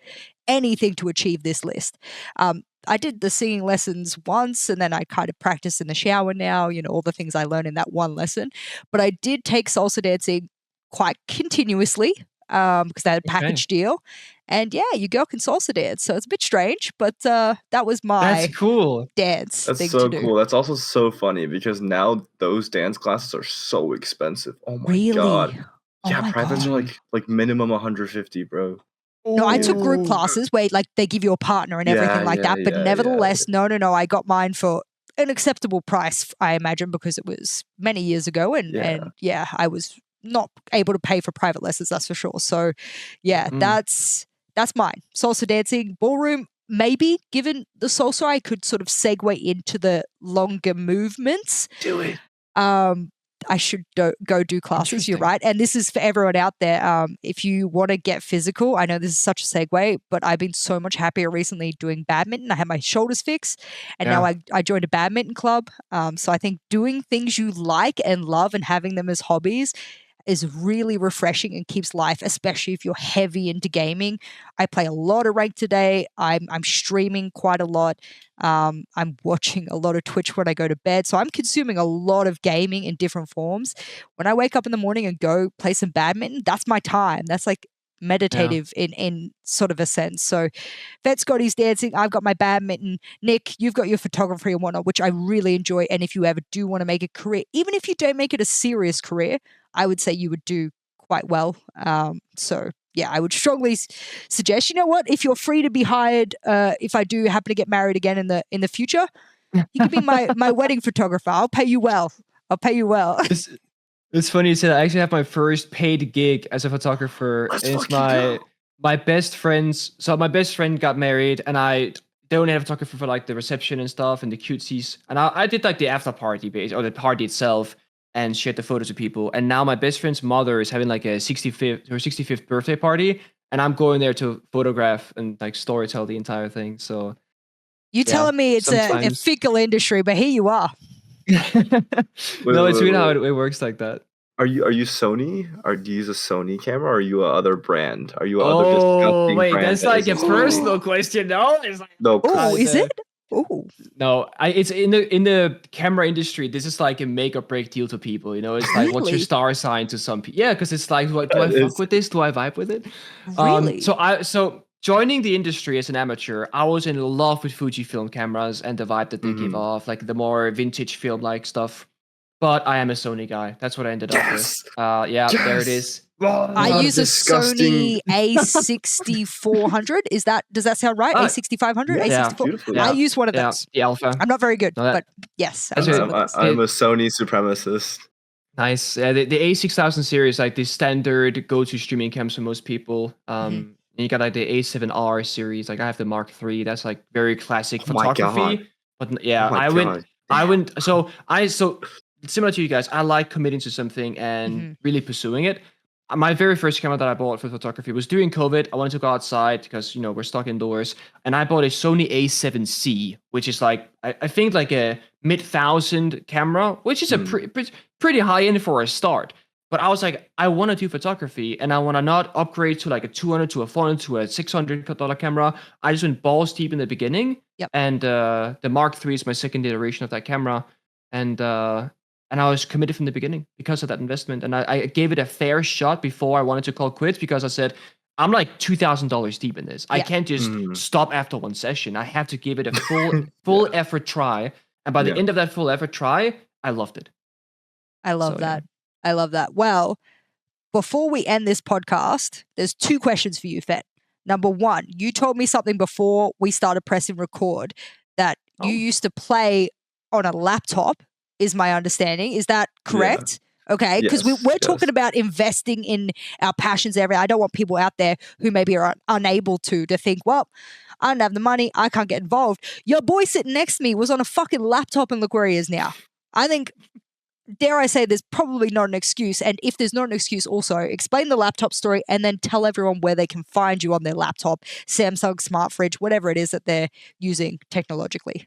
anything to achieve this list. I did the singing lessons once, and then I kind of practice in the shower now, you know, all the things I learned in that one lesson. But I did take salsa dancing quite continuously because they had a package deal. And yeah, your girl can salsa dance, so it's a bit strange, but that was my That's cool. dance That's thing so to do. cool. That's also so funny because now those dance classes are so expensive. Oh my Really? god. Oh Yeah, my privates God. are like minimum 150, bro. No, I took group classes where like they give you a partner and everything like that. But nevertheless, no, I got mine for an acceptable price, I imagine, because it was many years ago, and yeah, I was not able to pay for private lessons, that's for sure. So yeah, that's mine. Salsa dancing, ballroom, maybe given the salsa, I could sort of segue into the longer movements. Do it. I should go do classes. You're right. And this is for everyone out there. If you want to get physical, I know this is such a segue, but I've been so much happier recently doing badminton. I had my shoulders fixed, and now I joined a badminton club. So I think doing things you like and love and having them as hobbies is really refreshing and keeps life, especially if you're heavy into gaming. I play a lot of Rank today. I'm streaming quite a lot. I'm watching a lot of Twitch when I go to bed. So I'm consuming a lot of gaming in different forms. When I wake up in the morning and go play some badminton, that's my time. That's like meditative in sort of a sense. So Fett's got his dancing, I've got my badminton. Nick, you've got your photography and whatnot, which I really enjoy. And if you ever do want to make a career, even if you don't make it a serious career, I would say you would do quite well. So yeah, I would strongly suggest, you know what, if you're free to be hired, if I do happen to get married again in the future, you can be my wedding photographer. I'll pay you well. It's funny you said I actually have my first paid gig as a photographer. It's my best friend's. So my best friend got married, and they only have a photographer for like the reception and stuff and the cutesies. And I did like the after party base or the party itself and shared the photos with people. And now my best friend's mother is having like a 65th birthday party, and I'm going there to photograph and like storytell the entire thing. So you're telling me it's a fickle industry, but here you are. No, it's weird how it works like that. Are you Sony? Do you use a Sony camera, or are you a other brand? Are you a other Oh, disgusting wait, brand that's that like a isn't Sony? personal question. No, it's like No, Oh, is uh, it? Oh, no. It's in the camera industry. This is like a make or break deal to people. You know, it's like what's your Really? star sign to some people? Yeah, because it's like, do I that fuck is with this? Do I vibe with it? really? So joining the industry as an amateur, I was in love with Fujifilm cameras and the vibe that they give Mhm. off, like the more vintage film like stuff. But I am a Sony guy. That's what I ended up Yes. with. Yeah, there it Yes. is. I Not use a disgusting. Sony A6400. Does that sound right? Ah, A6500, Yes, Yeah, A64. beautifully. I yeah, use one of yeah. those. The Alpha. I'm not very good, No, that- but yes, I That's use it. one of those. I'm a Sony supremacist. Nice. The A6000 series, like the standard go-to streaming cams for most people. And you got like the A7R series. Like I have the Mark III. That's like very classic Oh my photography. God. But yeah, Oh my I went. God. I went. So similar to you guys. I like committing to something and really pursuing it. My very first camera that I bought for photography was during COVID. I wanted to go outside because we're stuck indoors, and I bought a Sony A7C, which is like I think like a mid-thousand camera, which is a pretty high end for a start. But I was like, I want to do photography, and I want to not upgrade to like a 200 to a 400 to a $600 camera. I just went balls deep in the beginning, Yep. and the Mark III is my second iteration of that camera, and I was committed from the beginning because of that investment. And I gave it a fair shot before I wanted to call quits because I said, I'm like $2,000 deep in this. I can't just stop after one session. I have to give it a full effort try. And by the end of that full effort try, I loved it. I love that. I love that. Well, before we end this podcast, there's 2 questions for you, Fett. Number 1, you told me something before we started pressing record that you used to play on a laptop, is my understanding. Is that correct? Yeah. Okay, because we're talking about investing in our passions every. I don't want people out there who maybe are unable to think, well, I don't have the money, I can't get involved. Your boy sitting next to me was on a fucking laptop and look where he is now. I think, dare I say, there's probably not an excuse. And if there's not an excuse, also explain the laptop story and then tell everyone where they can find you on their laptop, Samsung, smart fridge, whatever it is that they're using technologically.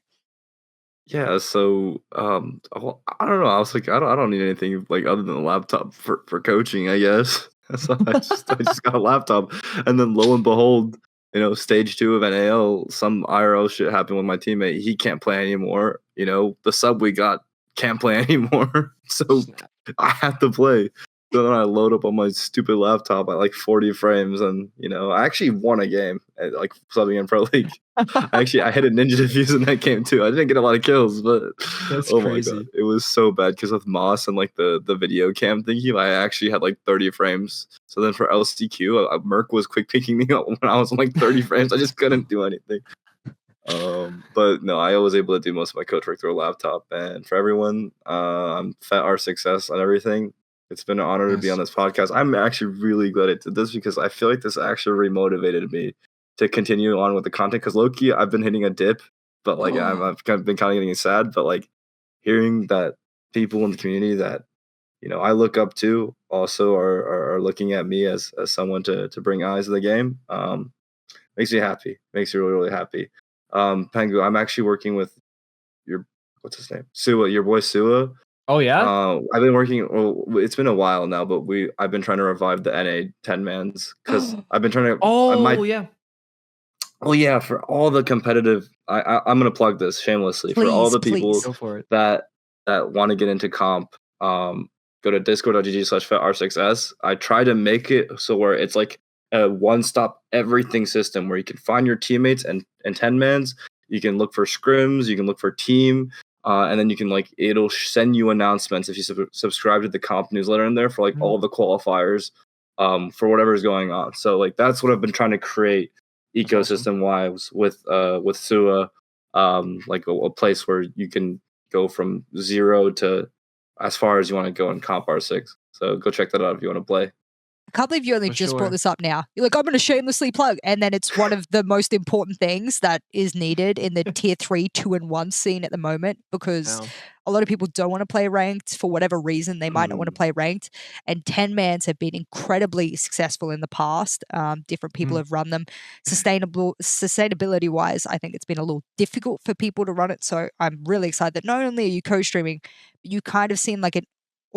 Yeah, so I don't know. I was like, I don't need anything like other than a laptop for coaching, I guess. So I just got a laptop, and then lo and behold, stage 2 of NAL, some IRL shit happened with my teammate. He can't play anymore. The sub we got can't play anymore, so I have to play. So then I load up on my stupid laptop at like 40 frames, and I actually won a game at like subbing in Pro League. I hit a ninja defuse in that game too. I didn't get a lot of kills, but That's my crazy. God, it was so bad because with Moss and like the video cam thingy, I actually had like 30 frames. So then for LCQ, Merc was quick picking me up when I was on like 30 frames. I just couldn't do anything. But no, I was able to do most of my coach work through a laptop. And for everyone, I'm Fett R6 on everything. It's been an honor to be on this podcast. I'm actually really glad I did this because I feel like this actually remotivated me to continue on with the content. Because low-key, I've been hitting a dip, but like I've been kind of getting sad. But like hearing that people in the community that I look up to also are looking at me as someone to bring eyes to the game makes me happy. Makes me really, really happy. Pengu, I'm actually working with what's his name? Sua, your boy Sua. Oh yeah. I've been working. Well, it's been a while now, but I've been trying to revive the NA 10-mans because I've been trying to. Oh yeah, for all the competitive. I'm gonna plug this shamelessly for all the people Go for it. that want to get into comp. Go to discord.gg/FettR6S. I try to make it so where it's like a one-stop everything system where you can find your teammates and 10-mans. You can look for scrims. You can look for team. And then you can it'll send you announcements if you subscribe to the comp newsletter in there for like all the qualifiers for whatever is going on. So like that's what I've been trying to create ecosystem wise with Sua, like a place where you can go from 0 to as far as you want to go in comp R6. So go check that out if you want to play. I can't believe you only brought this up now. You're like, I'm going to shamelessly plug. And then it's one of the most important things that is needed in the tier 3, 2, and 1 scene at the moment because a lot of people don't want to play ranked for whatever reason. They might not want to play ranked. And 10-mans have been incredibly successful in the past. Different people have run them. Sustainability-wise, I think it's been a little difficult for people to run it. So I'm really excited that not only are you co-streaming, but you kind of seem like an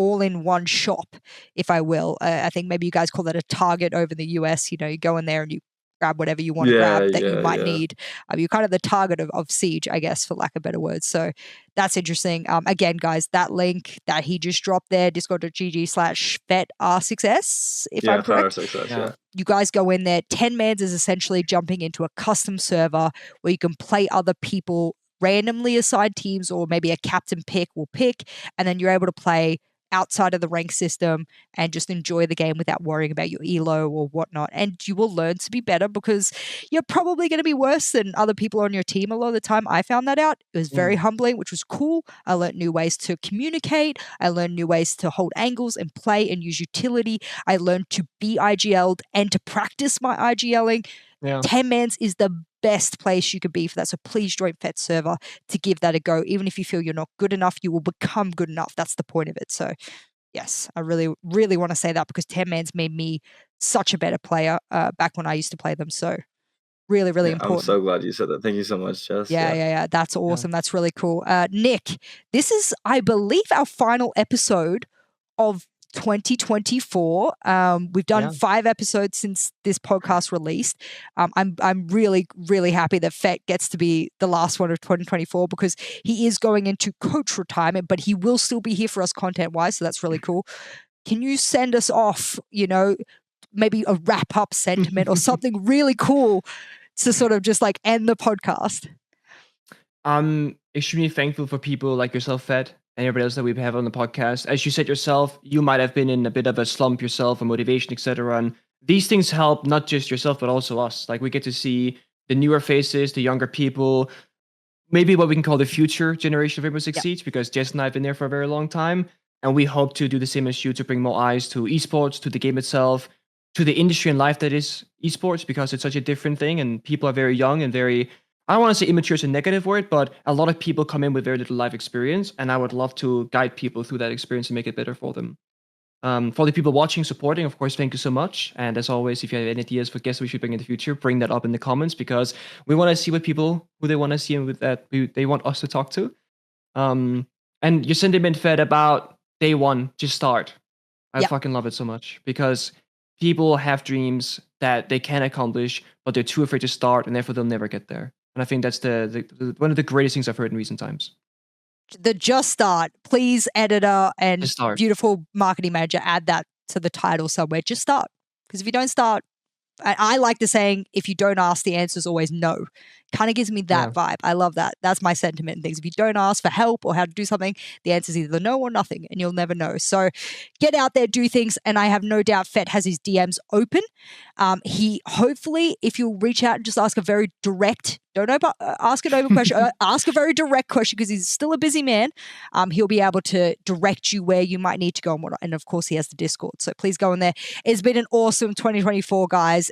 all in one shop, if I will. I think maybe you guys call that a Target over in the US. You know, you go in there and you grab whatever you want to grab that you might need. You're kind of the target of Siege, I guess, for lack of better words. So that's interesting. Again, guys, that link that he just dropped there, discord.gg/Fett R6S, if I'm correct. R6S, You guys go in there. 10 mans is essentially jumping into a custom server where you can play other people randomly assigned teams, or maybe a captain pick will pick, and then you're able to play outside of the rank system and just enjoy the game without worrying about your elo or whatnot. And you will learn to be better because you're probably going to be worse than other people on your team a lot of the time. I found that out. It was very humbling, which was cool. I learned new ways to communicate. I learned new ways to hold angles and play and use utility. I learned to be IGL'd and to practice my IGLing. 10 mans is the best place you could be for that. So please join Fett's server to give that a go. Even if you feel you're not good enough, you will become good enough. That's the point of it. So yes, I really, really want to say that because 10 mans made me such a better player back when I used to play them. So really, really important. I'm so glad you said that. Thank you so much, Jess. Yeah. That's awesome. That's really cool. Nick, this is, I believe, our final episode of 2024. We've done 5 episodes since this podcast released. I'm really, really happy that Fett gets to be the last one of 2024 because he is going into coach retirement, but he will still be here for us content-wise, so that's really cool. Can you send us off, you know, maybe a wrap-up sentiment or something really cool to sort of just like end the podcast? I'm extremely thankful for people like yourself, Fett, and everybody else that we have on the podcast. As you said yourself, you might have been in a bit of a slump yourself, or motivation, etc. And these things help not just yourself, but also us. Like, we get to see the newer faces, the younger people, maybe what we can call the future generation of Rainbow Six Siege, because Jess and I have been there for a very long time. And we hope to do the same as you, to bring more eyes to esports, to the game itself, to the industry and life that is esports, because it's such a different thing. And people are very young and very, I don't want to say immature is a negative word, but a lot of people come in with very little life experience, and I would love to guide people through that experience and make it better for them. For the people watching, supporting, of course, thank you so much. And as always, if you have any ideas for guests we should bring in the future, bring that up in the comments, because we want to see what people, who they want to see and with that they want us to talk to. And your sentiment, Fed, about day one, just start. I fucking love it so much, because people have dreams that they can accomplish, but they're too afraid to start, and therefore they'll never get there. And I think that's the one of the greatest things I've heard in recent times. The just start. Please, editor and beautiful marketing manager, add that to the title somewhere. Just start. Because if you don't start, I like the saying, if you don't ask, the answer is always no. Kind of gives me that vibe. I love that. That's my sentiment in things. If you don't ask for help or how to do something, the answer is either no or nothing, and you'll never know. So get out there, do things, and I have no doubt Fett has his DMs open. He, hopefully, if you'll reach out and just ask a very direct, ask an open question, ask a very direct question, because he's still a busy man. He'll be able to direct you where you might need to go and whatnot. And of course, he has the Discord. So please go in there. It's been an awesome 2024, guys.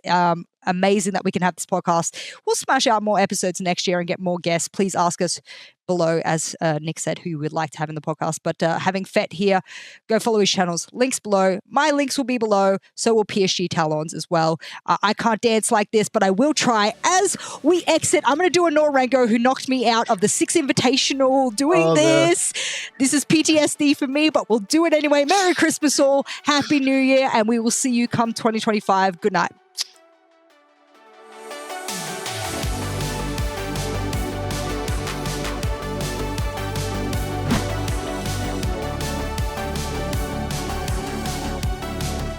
Amazing that we can have this podcast. We'll smash out more episodes next year and get more guests. Please ask us below, as Nick said, who you would like to have in the podcast. But having Fett here, go follow his channels. Links below. My links will be below. So will PSG Talons as well. I can't dance like this, but I will try. As we exit, I'm going to do a Norengo, who knocked me out of the 6 Invitational doing this. This is PTSD for me, but we'll do it anyway. Merry Christmas all. Happy New Year. And we will see you come 2025. Good night.